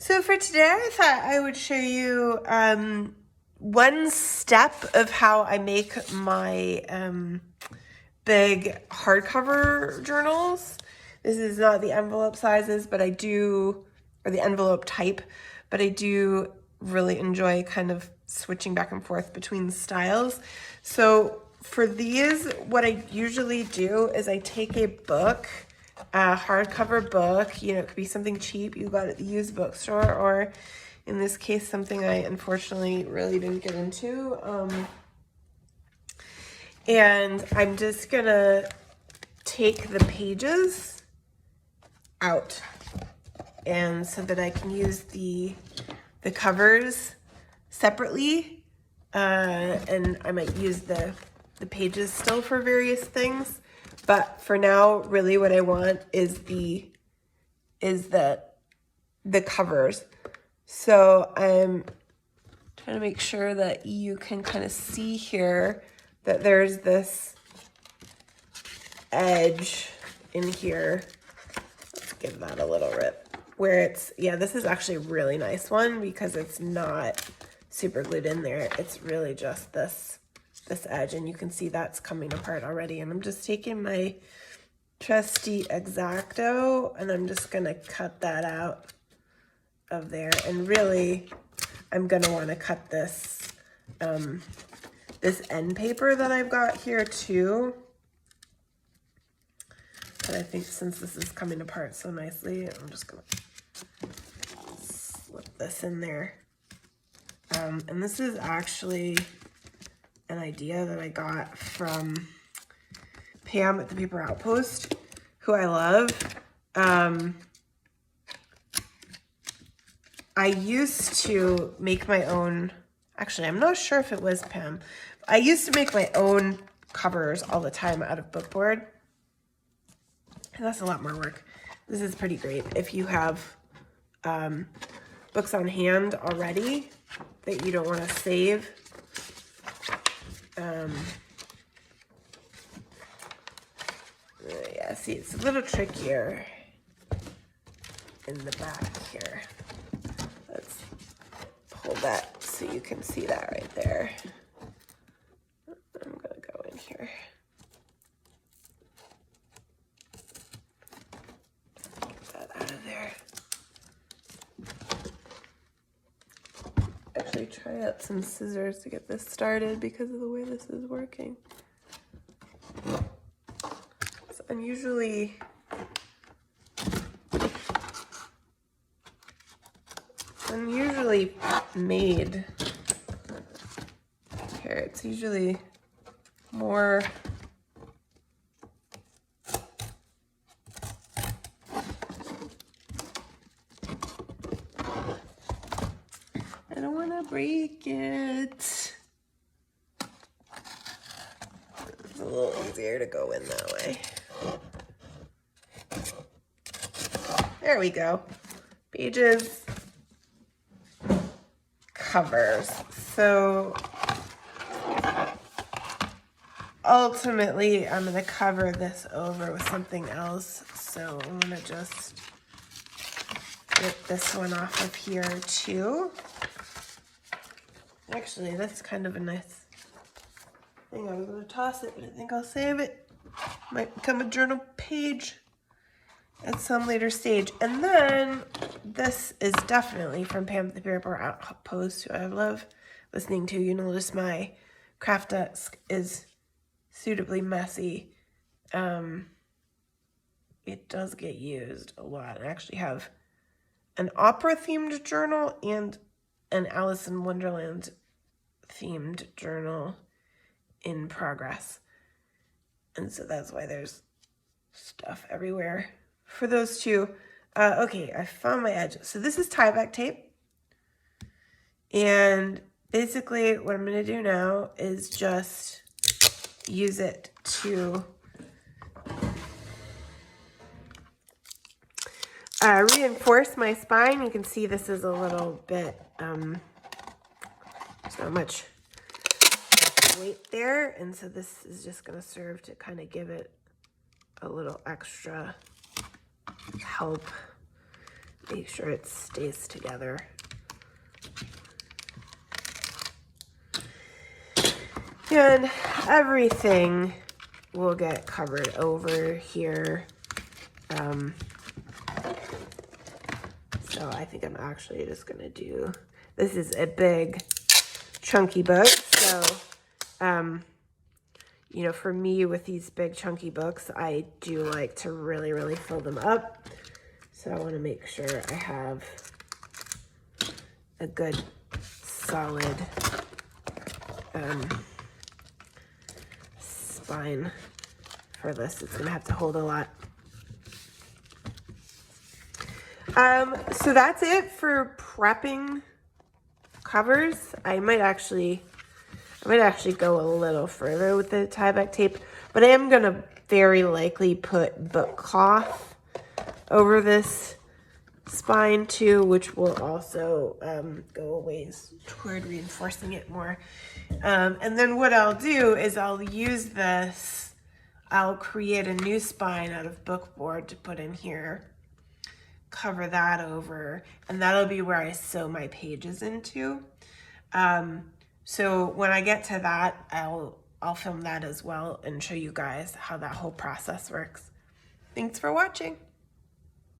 So for today, I thought I would show you one step of how I make my big hardcover journals. This is not the envelope sizes, but I do, or the envelope type, but I do really enjoy kind of switching back and forth between styles. So for these, what I usually do is I take a book, a hardcover book, you know, it could be something cheap you got at the used bookstore, or in this case, something I unfortunately really didn't get into. And I'm just gonna take the pages out, and so that I can use the covers separately, and I might use the pages still for various things, but for now, really what I want is the covers. So I'm trying to make sure that you can kind of see here that there's this edge in here. Let's give that a little rip. Where it's, yeah, this is actually a really nice one because it's not super glued in there. It's really just this edge, and you can see that's coming apart already. And I'm just taking my trusty X-Acto and I'm just gonna cut that out of there. And really, I'm gonna want to cut this this end paper that I've got here too. But I think since this is coming apart so nicely, I'm just gonna slip this in there. And this is actually an idea that I got from Pam at the Paper Outpost, who I love. I used to make my own, actually, I'm not sure if it was Pam. I used to make my own covers all the time out of bookboard. And that's a lot more work. This is pretty great if you have books on hand already that you don't want to save. Yeah, see, it's a little trickier in the back here. Let's pull that so you can see that right there. I'm gonna go in here. Get that out of there. Actually try out some scissors to get this started because of the way this is working. So I'm usually made here. It's usually more I don't want to break it. It's a little easier to go in that way. There we go. Pages, covers. So ultimately, I'm going to cover this over with something else. So I'm going to just get this one off of here too. Actually, that's kind of a nice thing. I was going to toss it, but I think I'll save it. Might become a journal page at some later stage. And then this is definitely from Pam at the Paper Outpost, who I love listening to. You know, just my craft desk is suitably messy. It does get used a lot. I actually have an opera themed journal and an Alice in Wonderland themed journal in progress. And so that's why there's stuff everywhere for those two. Okay, I found my edge. So this is tie-back tape. And basically what I'm going to do now is just use it to reinforce my spine. You can see this is a little bit, there's not much weight there. And so this is just going to serve to kind of give it a little extra help make sure it stays together. And everything will get covered over here. So I think I'm actually just gonna do, this is a big chunky book. So, you know, for me with these big chunky books, I do like to really, really fill them up. So I wanna make sure I have a good solid spine for this. It's gonna have to hold a lot. So that's it for prepping covers. I might actually go a little further with the tie-back tape, but I am gonna very likely put book cloth over this spine too, which will also go a ways toward reinforcing it more. And then what I'll do is I'll use this, I'll create a new spine out of book board to put in here, cover that over, and that'll be where I sew my pages into. So when I get to that, I'll film that as well and show you guys how that whole process works. Thanks for watching.